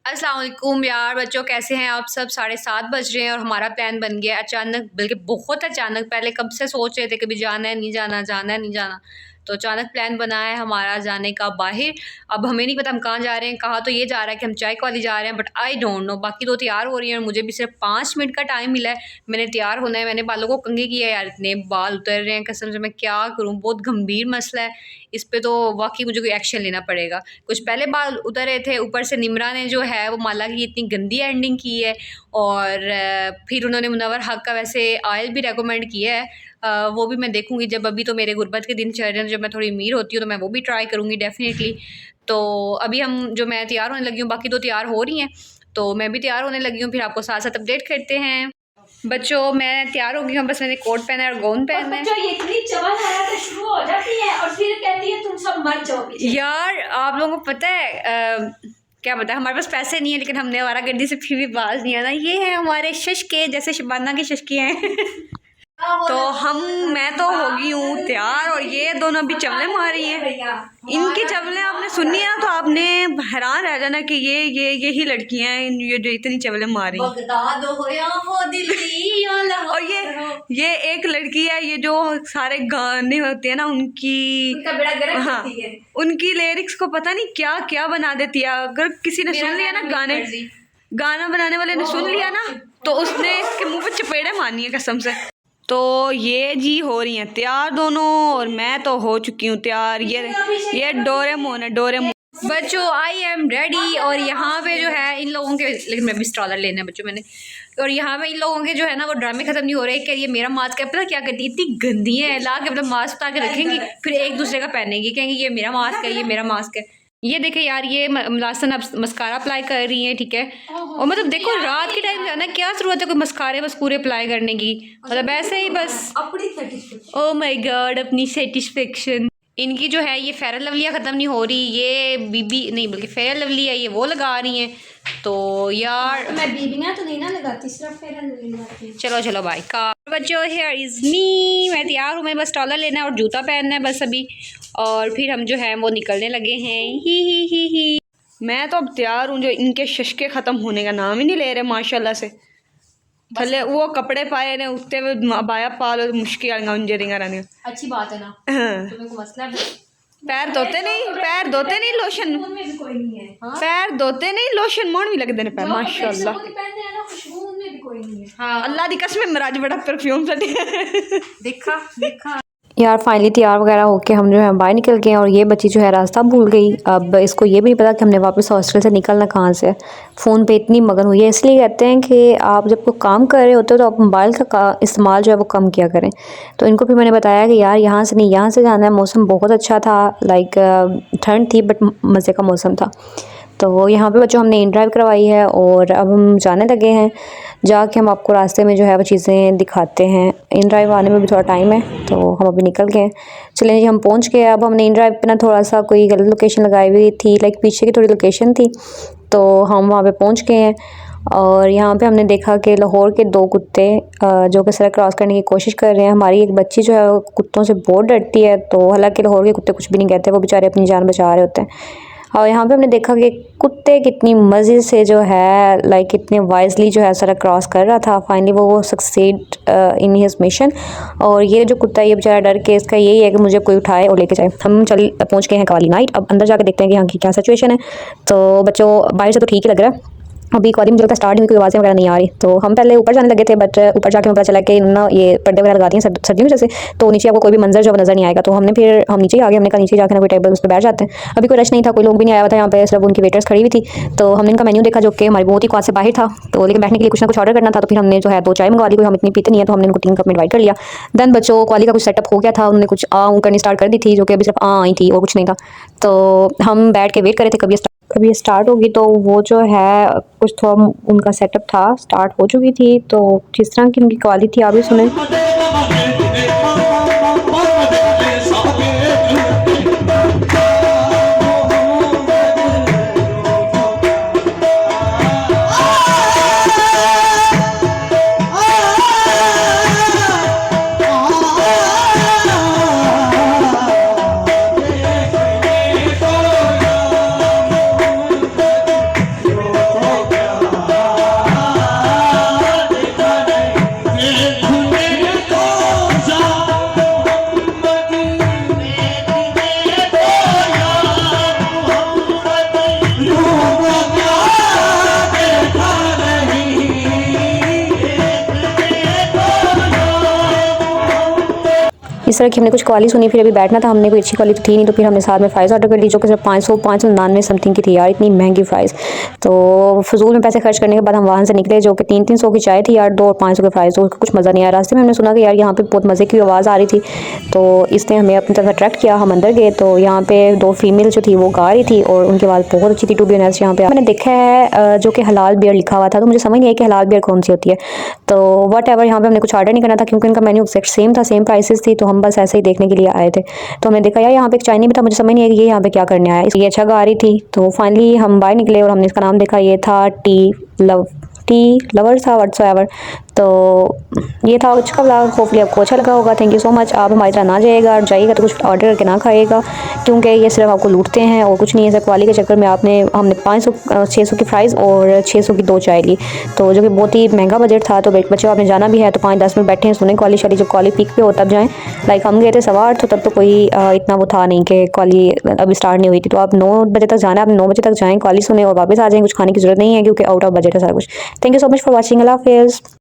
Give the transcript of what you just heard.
अस्सलाम वालेकुम यार बच्चों, कैसे हैं आप सब। 7:30 बज रहे हैं और हमारा प्लान बन गया अचानक, बल्कि बहुत अचानक। पहले कब से सोच रहे थे कभी जाना है नहीं जाना, जाना है नहीं जाना, तो अचानक प्लान बना है हमारा जाने का बाहर। अब हमें नहीं पता हम कहाँ जा रहे हैं। कहा तो ये जा रहा है कि हम चाय वाली जा रहे हैं, बट आई डोंट नो। बाकी तो तैयार हो रही हैं और मुझे भी सिर्फ 5 मिनट का टाइम मिला है। मैंने तैयार होना है, मैंने बालों को कंघी किया है यार, इतने बाल उतर रहे हैं कसम से। मैं क्या करूँ, बहुत गंभीर मसला है इस पे, तो वाकई मुझे कोई एक्शन लेना पड़ेगा। कुछ पहले बाल उतर रहे थे, ऊपर से निमरा ने जो है वो माला की इतनी गंदी एंडिंग की है। और फिर उन्होंने मुनव्वर हक का वैसे ऑयल भी रेकमेंड किया है, वो भी मैं देखूंगी जब। अभी तो मेरे गुर्बत के दिन चल रहे हैं, जब मैं थोड़ी अमीर होती हूँ तो मैं वो भी ट्राई करूँगी डेफिनेटली। तो अभी जो मैं तैयार होने लगी हूँ, बाकी तो तैयार हो रही हैं, तो मैं भी तैयार होने लगी हूँ। फिर आपको साथ साथ अपडेट करते हैं। बच्चों मैं तैयार हो गई हूँ, बस मैंने कोट पहना है और गाउन पहना है। बच्चों ये इतनी चमक लगाकर शुरू हो जाती है और फिर कहती है तुम सब मर जाओ पीछे। यार आप लोगों को पता है क्या पता है, हमारे पास पैसे नहीं है लेकिन हमने आवारागर्दी से फिर भी बाज नहीं आना। ये है हमारे शशके, जैसे शबाना की शशकी हैं। तो मैं तो हो गई हूँ तैयार और ये दोनों अभी चवले मार रही हैं। इनकी चवले आपने सुनी है ना तो आपने हैरान रह जाना कि यही लड़कियां हैं ये जो इतनी चवले मार रही हैं। और ये एक लड़की है, ये जो सारे गाने होते हैं ना उनकी, हाँ उनकी लिरिक्स को पता नहीं क्या क्या बना देती है। अगर किसी ने सुन लिया ना, गाना बनाने वाले ने सुन लिया ना तो उसने इसके मुंह पे चपेड़े मारनी है कसम से। तो ये जी हो रही हैं तैयार दोनों और मैं तो हो चुकी हूँ तैयार। ये डोरेमोन है, डोरेमोन। बच्चों आई एम रेडी। और यहाँ पे जो है इन लोगों के, लेकिन मैं भी स्ट्रॉलर लेना है बच्चों मैंने। और यहाँ पे इन लोगों के जो है ना वो ड्रामे खत्म नहीं हो रहे कि ये मेरा मास्क है। पता क्या करती है, इतनी गंदी है, ला के अपना मास्क उतार के रखेंगी, फिर एक दूसरे का पहनेंगी, कहेंगी ये मेरा मास्क है, ये मेरा मास्क है। ये देखे यार, ये लासन अब मस्कारा अप्लाई कर रही है, ठीक है। और मतलब देखो रात के टाइम जाना, क्या जरूरत है कोई मस्कारे मस्कूरे अप्लाई करने की, मतलब ऐसे ही बस अपनी। ओ माय गॉड, अपनी सेटिस्फेक्शन। इनकी जो है ये फेयर लवलिया ख़त्म नहीं हो रही, ये बीबी नहीं बल्कि फेयर लवली है, ये वो लगा रही हैं। तो यार मैं बीबियां तो नहीं ना लगाती, सिर्फ फेयर लवली लगाती हूं। चलो चलो भाई का बच्चों, हेयर इज़ मी। मैं तैयार हूँ, मैं बस टॉलर लेना है और जूता पहनना है बस अभी। और फिर हम जो है वो निकलने लगे हैं। ही मैं तो अब तैयार हूँ। जो इनके शशके ख़त्म होने का नाम ही नहीं ले रहे माशाल्लाह से। थले वो कपड़े पाए ने उत्ते बाया पालो मुश्किल रहने। अच्छी बात है ना, तुम्हें को मसला है। पैर धोते नहीं लोशन, में भी कोई नहीं है। हाँ? पैर धोते नहीं लोशन मोड़ भी लगते हैं पैर माशाल्लाह। खुशबू में भी कोई नहीं है। हाँ अल्लाह दी कसम मेरा बड़ा परफ्यूम सा देखा यार फाइनली तैयार वगैरह होके हम जो है बाहर निकल गए और ये बच्ची जो है रास्ता भूल गई। अब इसको ये भी नहीं पता कि हमने वापस हॉस्टल से निकलना कहाँ से। फ़ोन पे इतनी मगन हुई है। इसलिए कहते हैं कि आप जब कोई काम कर रहे होते हो तो आप मोबाइल का इस्तेमाल जो है वो कम किया करें। तो इनको फिर मैंने बताया कि यार यहाँ से नहीं यहाँ से जाना है। मौसम बहुत अच्छा था, लाइक ठंड थी बट मज़े का मौसम था। तो यहाँ पे बच्चों हमने इन ड्राइव करवाई है और अब हम जाने लगे हैं। जाके हम आपको रास्ते में जो है वो चीज़ें दिखाते हैं। इन ड्राइव आने में भी थोड़ा टाइम है तो हम अभी निकल गए। चलें जी हम पहुँच गए। अब हमने इन ड्राइव पे ना थोड़ा सा कोई गलत लोकेशन लगाई हुई थी, लाइक पीछे की थोड़ी लोकेशन थी, तो हम वहाँ पे पहुँच गए हैं। और यहाँ पे हमने देखा कि लाहौर के 2 कुत्ते जो कि सड़क क्रॉस करने की कोशिश कर रहे हैं। हमारी एक बच्ची जो है वो कुत्तों से बहुत डरती है, तो हालांकि लाहौर के कुत्ते कुछ भी नहीं कहते, वो बेचारे अपनी जान बचा रहे होते हैं। और यहाँ पे हमने देखा कि कुत्ते कितनी मज़े से जो है लाइक कितने वाइजली जो है सड़क क्रॉस कर रहा था। फाइनली वो सक्सीड इन हिज मिशन। और ये जो कुत्ता ये बेचारा डर के इसका यही है कि मुझे कोई उठाए और लेके जाए। हम पहुँच गए हैं कवाली नाइट। अब अंदर जाके देखते हैं कि यहाँ की क्या सिचुएशन है। तो बच्चों बाहर से तो ठीक ही लग रहा है, अभी कवाली मुझे लगता स्टार्ट हुई, कोई आवाज़ें वगैरह नहीं आ रही। तो हम पहले ऊपर जाने लगे थे बट ऊपर जाके पता चला कि ना ये पर्दे वगैरह लगाती हैं सर्दियों में जैसे, तो नीचे आपको कोई भी मंजर जो नज़र नहीं आएगा। तो हम नीचे ही आ गए। हमने कहा नीचे जाकर ना कोई टेबल उस पर बैठ जाते हैं। अभी कोई रश नहीं था, कोई लोग भी नहीं आया हुआ था यहाँ पे, सिर्फ उनकी वेटर्स खड़ी हुई थी। तो हमने इनका मेन्यू देखा जो कि हमारी बहुत ही ख्वाहिश से बाहर था, तो लेकिन बैठने के लिए कुछ ना कुछ ऑर्डर करना था। तो फिर हमने जो है 2 चाय मंगवा ली, कोई हम इतनी पीते नहीं है तो हमने इनको 3 कप में डिवाइड कर लिया। देन बच्चों कवाली का कुछ सेटअप हो गया था, उन्होंने कुछ करनी स्टार्ट कर दी थी जो कि अभी सिर्फ आई थी और कुछ नहीं था। तो हम बैठ के वेट कर रहे थे कभी स्टार्ट होगी। तो वो जो है कुछ थोड़ा उनका सेटअप था, स्टार्ट हो चुकी थी। तो जिस तरह की उनकी कवाली थी आप भी सुने। इस तरह की हमने कुछ कॉली सुनी, फिर अभी बैठना था, हमने कोई अच्छी कॉली तो थी नहीं, तो फिर हमने साथ में फ़्राइज़ ऑर्डर कर ली जो कि सिर्फ 599 समथिंग की थी यार, इतनी महंगी फ़्राइज़। तो फजूल में पैसे खर्च करने के बाद हम वहाँ से निकले, जो कि 300 की चाय थी यार, 2 और 500 के फ़्राइज़, तो कुछ मज़ा नहीं आया। रास्ते में हमने सुना कि यार यहाँ पे बहुत मज़े की आवाज़ आ रही थी, तो इसने हमें अपनी तरफ अट्रैक्ट किया। हम अंदर गए तो यहाँ पे 2 फीमेल जो थी वो गा रही थी और उनकी आवाज़ बहुत अच्छी थी। टू बी ऑनेस्ट, यहाँ पे मैंने देखा है जो कि हलाल बियर लिखा हुआ था, तो मुझे समझ नहीं आई कि हलाल बियर कौन सी होती है। तो वट एवर, यहाँ पे हमने कुछ ऑर्डर नहीं करना था क्योंकि इनका मेन्यू एक्जैक्ट सेम था, सेम प्राइसेस थी, तो हम बस ऐसे ही देखने के लिए आए थे। तो हमने देखा यार यहाँ पे एक चाइनी भी था, मुझे समझ नहीं आई कि ये यहाँ पे क्या करने आया, ये अच्छा गा रही थी। तो फाइनली हम बाहर निकले और हमने इसका नाम देखा, ये था टी लवर था व्हाट्सएवर। तो ये था आज का व्लॉग, होपफुली आपको अच्छा लगा होगा। Thank you so much. आप हमारी तरह ना जाइएगा और जाइएगा तो कुछ ऑर्डर करके ना खाइएगा, क्योंकि ये सिर्फ आपको लूटते हैं और कुछ नहीं है। सिर्फ क्वालिटी के चक्कर में हमने 600 की फ़्राइज़ और 600 की 2 चाय ली, तो जो कि बहुत ही महंगा बजट था। तो बच्चों आपने जाना भी है तो 5-10 मिनट बैठे हैं, सुने कॉली शाली, जब कॉली पीक पे हो तब जाएँ। लाइक हम गए थे 8:15, तो तब तो कोई इतना वो था नहीं कि कॉली अभी स्टार्ट नहीं हुई थी। तो आप 9 बजे तक जाना है, आप 9 बजे तक जाएँ, कॉली सुने और वापस आ जाएँ, कुछ खाने की ज़रूरत नहीं है क्योंकि आउट ऑफ बजट है सारा कुछ। Thank you so much for watching. Allah हाफ़िज़।